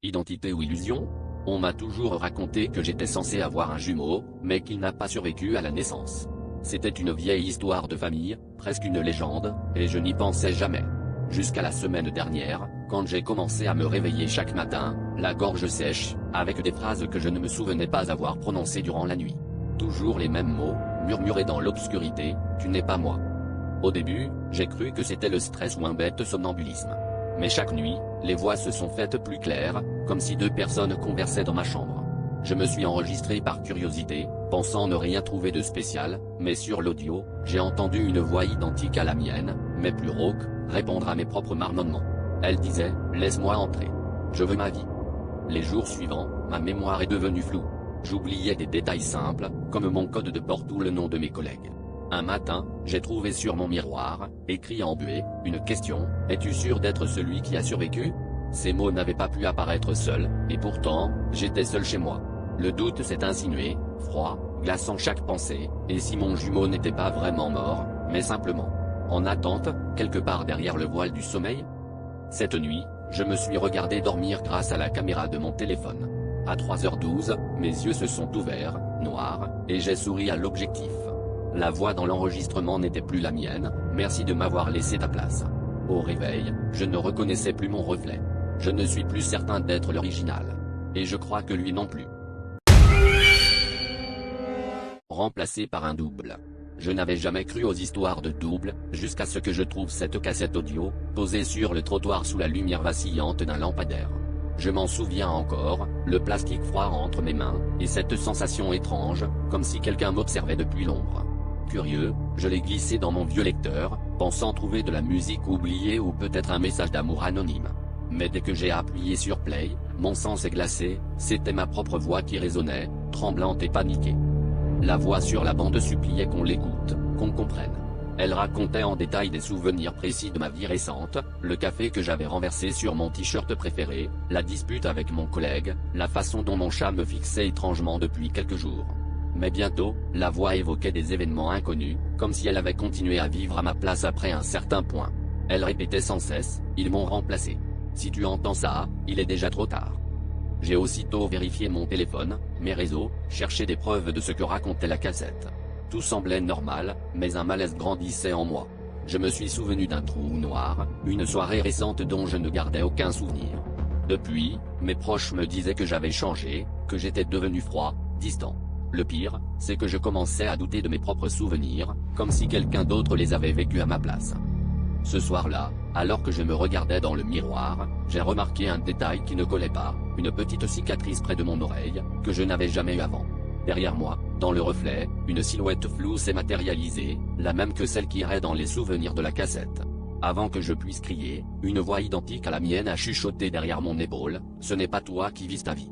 Identité ou illusion? On m'a toujours raconté que j'étais censé avoir un jumeau, mais qu'il n'a pas survécu à la naissance. C'était une vieille histoire de famille, presque une légende, et je n'y pensais jamais. Jusqu'à la semaine dernière, quand j'ai commencé à me réveiller chaque matin, la gorge sèche, avec des phrases que je ne me souvenais pas avoir prononcées durant la nuit. Toujours les mêmes mots, murmurés dans l'obscurité, « Tu n'es pas moi ». Au début, j'ai cru que c'était le stress ou un bête somnambulisme. Mais chaque nuit, les voix se sont faites plus claires, comme si deux personnes conversaient dans ma chambre. Je me suis enregistré par curiosité, pensant ne rien trouver de spécial, mais sur l'audio, j'ai entendu une voix identique à la mienne, mais plus rauque, répondre à mes propres marmonnements. Elle disait « Laisse-moi entrer. Je veux ma vie ». Les jours suivants, ma mémoire est devenue floue. J'oubliais des détails simples, comme mon code de porte ou le nom de mes collègues. Un matin, j'ai trouvé sur mon miroir, écrit en buée, une question, « Es-tu sûr d'être celui qui a survécu ?» Ces mots n'avaient pas pu apparaître seuls, et pourtant, j'étais seul chez moi. Le doute s'est insinué, froid, glaçant chaque pensée, et si mon jumeau n'était pas vraiment mort, mais simplement en attente, quelque part derrière le voile du sommeil? Cette nuit, je me suis regardé dormir grâce à la caméra de mon téléphone. À 3h12, mes yeux se sont ouverts, noirs, et j'ai souri à l'objectif. La voix dans l'enregistrement n'était plus la mienne, merci de m'avoir laissé ta place. Au réveil, je ne reconnaissais plus mon reflet. Je ne suis plus certain d'être l'original. Et je crois que lui non plus. Remplacé par un double. Je n'avais jamais cru aux histoires de double, jusqu'à ce que je trouve cette cassette audio, posée sur le trottoir sous la lumière vacillante d'un lampadaire. Je m'en souviens encore, le plastique froid entre mes mains, et cette sensation étrange, comme si quelqu'un m'observait depuis l'ombre. Curieux, je l'ai glissé dans mon vieux lecteur, pensant trouver de la musique oubliée ou peut-être un message d'amour anonyme. Mais dès que j'ai appuyé sur play, mon sang s'est glacé, c'était ma propre voix qui résonnait, tremblante et paniquée. La voix sur la bande suppliait qu'on l'écoute, qu'on comprenne. Elle racontait en détail des souvenirs précis de ma vie récente, le café que j'avais renversé sur mon t-shirt préféré, la dispute avec mon collègue, la façon dont mon chat me fixait étrangement depuis quelques jours. Mais bientôt, la voix évoquait des événements inconnus, comme si elle avait continué à vivre à ma place après un certain point. Elle répétait sans cesse, « Ils m'ont remplacé. Si tu entends ça, il est déjà trop tard. » J'ai aussitôt vérifié mon téléphone, mes réseaux, cherché des preuves de ce que racontait la cassette. Tout semblait normal, mais un malaise grandissait en moi. Je me suis souvenu d'un trou noir, une soirée récente dont je ne gardais aucun souvenir. Depuis, mes proches me disaient que j'avais changé, que j'étais devenu froid, distant. Le pire, c'est que je commençais à douter de mes propres souvenirs, comme si quelqu'un d'autre les avait vécus à ma place. Ce soir-là, alors que je me regardais dans le miroir, j'ai remarqué un détail qui ne collait pas, une petite cicatrice près de mon oreille, que je n'avais jamais eu avant. Derrière moi, dans le reflet, une silhouette floue s'est matérialisée, la même que celle qui irait dans les souvenirs de la cassette. Avant que je puisse crier, une voix identique à la mienne a chuchoté derrière mon épaule, « Ce n'est pas toi qui vis ta vie. »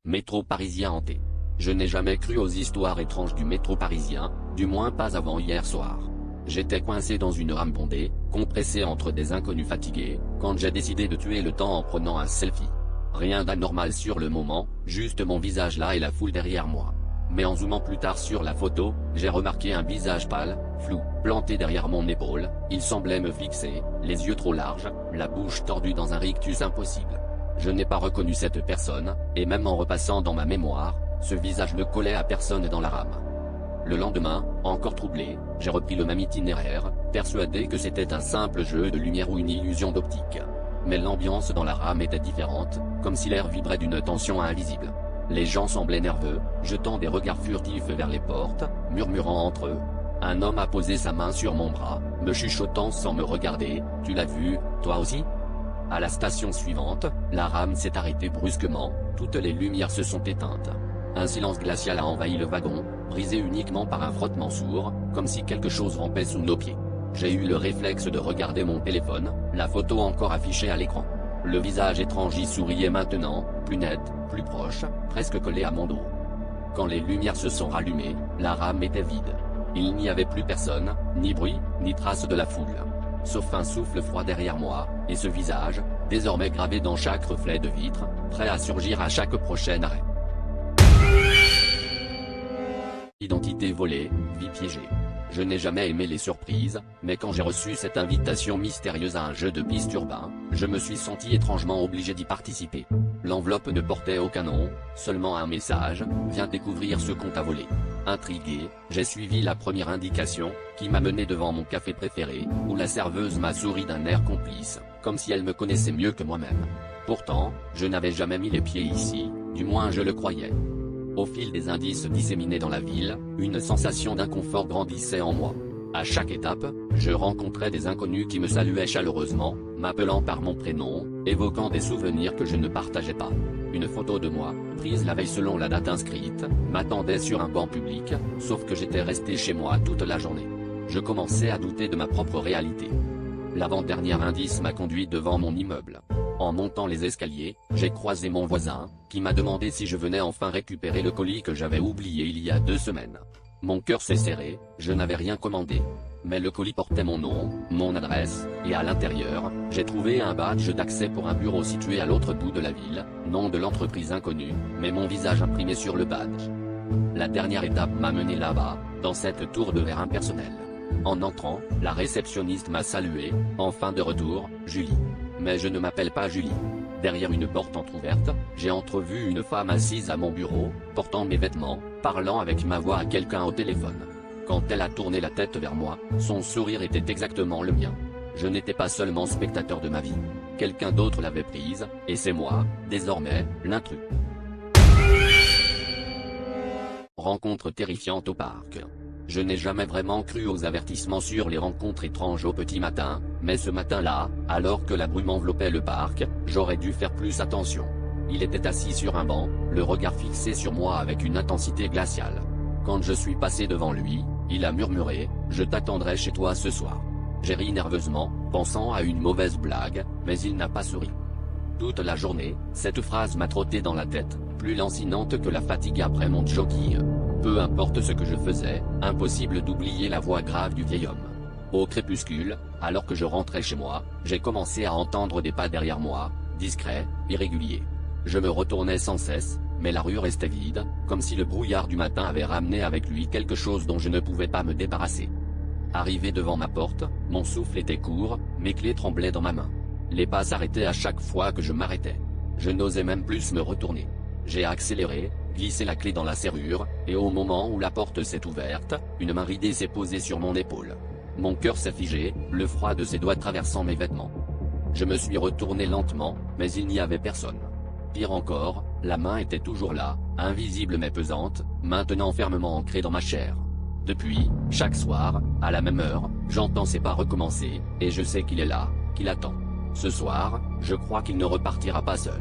Métro parisien hanté. Je n'ai jamais cru aux histoires étranges du métro parisien, du moins pas avant hier soir. J'étais coincé dans une rame bondée, compressé entre des inconnus fatigués, quand j'ai décidé de tuer le temps en prenant un selfie. Rien d'anormal sur le moment, juste mon visage là et la foule derrière moi. Mais en zoomant plus tard sur la photo, j'ai remarqué un visage pâle, flou, planté derrière mon épaule, il semblait me fixer, les yeux trop larges, la bouche tordue dans un rictus impossible. Je n'ai pas reconnu cette personne, et même en repassant dans ma mémoire, ce visage ne collait à personne dans la rame. Le lendemain, encore troublé, j'ai repris le même itinéraire, persuadé que c'était un simple jeu de lumière ou une illusion d'optique. Mais l'ambiance dans la rame était différente, comme si l'air vibrait d'une tension invisible. Les gens semblaient nerveux, jetant des regards furtifs vers les portes, murmurant entre eux. Un homme a posé sa main sur mon bras, me chuchotant sans me regarder, « Tu l'as vu, toi aussi ?» À la station suivante, la rame s'est arrêtée brusquement, toutes les lumières se sont éteintes. Un silence glacial a envahi le wagon, brisé uniquement par un frottement sourd, comme si quelque chose rampait sous nos pieds. J'ai eu le réflexe de regarder mon téléphone, la photo encore affichée à l'écran. Le visage étrange y souriait maintenant, plus net, plus proche, presque collé à mon dos. Quand les lumières se sont rallumées, la rame était vide. Il n'y avait plus personne, ni bruit, ni trace de la foule. Sauf un souffle froid derrière moi, et ce visage, désormais gravé dans chaque reflet de vitre, prêt à surgir à chaque prochain arrêt. Identité volée, vie piégée. Je n'ai jamais aimé les surprises, mais quand j'ai reçu cette invitation mystérieuse à un jeu de piste urbain, je me suis senti étrangement obligé d'y participer. L'enveloppe ne portait aucun nom, seulement un message: viens découvrir ce qu'on t'a volé. Intrigué, j'ai suivi la première indication, qui m'a mené devant mon café préféré, où la serveuse m'a souri d'un air complice, comme si elle me connaissait mieux que moi-même. Pourtant, je n'avais jamais mis les pieds ici, du moins je le croyais. Au fil des indices disséminés dans la ville, une sensation d'inconfort grandissait en moi. À chaque étape, je rencontrais des inconnus qui me saluaient chaleureusement, m'appelant par mon prénom, évoquant des souvenirs que je ne partageais pas. Une photo de moi, prise la veille selon la date inscrite, m'attendait sur un banc public, sauf que j'étais resté chez moi toute la journée. Je commençais à douter de ma propre réalité. L'avant-dernier indice m'a conduit devant mon immeuble. En montant les escaliers, j'ai croisé mon voisin, qui m'a demandé si je venais enfin récupérer le colis que j'avais oublié il y a 2 semaines. Mon cœur s'est serré, je n'avais rien commandé. Mais le colis portait mon nom, mon adresse, et à l'intérieur, j'ai trouvé un badge d'accès pour un bureau situé à l'autre bout de la ville, nom de l'entreprise inconnue, mais mon visage imprimé sur le badge. La dernière étape m'a mené là-bas, dans cette tour de verre impersonnelle. En entrant, la réceptionniste m'a salué: enfin de retour, Julie. Mais je ne m'appelle pas Julie. Derrière une porte entrouverte, j'ai entrevu une femme assise à mon bureau, portant mes vêtements, parlant avec ma voix à quelqu'un au téléphone. Quand elle a tourné la tête vers moi, son sourire était exactement le mien. Je n'étais pas seulement spectateur de ma vie. Quelqu'un d'autre l'avait prise, et c'est moi, désormais, l'intrus. Rencontre terrifiante au parc. Je n'ai jamais vraiment cru aux avertissements sur les rencontres étranges au petit matin, mais ce matin-là, alors que la brume enveloppait le parc, j'aurais dû faire plus attention. Il était assis sur un banc, le regard fixé sur moi avec une intensité glaciale. Quand je suis passé devant lui, il a murmuré: je t'attendrai chez toi ce soir. J'ai ri nerveusement, pensant à une mauvaise blague, mais il n'a pas souri. Toute la journée, cette phrase m'a trotté dans la tête, plus lancinante que la fatigue après mon jogging. Peu importe ce que je faisais, impossible d'oublier la voix grave du vieil homme. Au crépuscule, alors que je rentrais chez moi, j'ai commencé à entendre des pas derrière moi, discrets, irréguliers. Je me retournais sans cesse, mais la rue restait vide, comme si le brouillard du matin avait ramené avec lui quelque chose dont je ne pouvais pas me débarrasser. Arrivé devant ma porte, mon souffle était court, mes clés tremblaient dans ma main. Les pas s'arrêtaient à chaque fois que je m'arrêtais. Je n'osais même plus me retourner. J'ai accéléré, glissé la clé dans la serrure, et au moment où la porte s'est ouverte, une main ridée s'est posée sur mon épaule. Mon cœur s'est figé, le froid de ses doigts traversant mes vêtements. Je me suis retourné lentement, mais il n'y avait personne. Pire encore, la main était toujours là, invisible mais pesante, maintenant fermement ancrée dans ma chair. Depuis, chaque soir, à la même heure, j'entends ses pas recommencer, et je sais qu'il est là, qu'il attend. Ce soir, je crois qu'il ne repartira pas seul.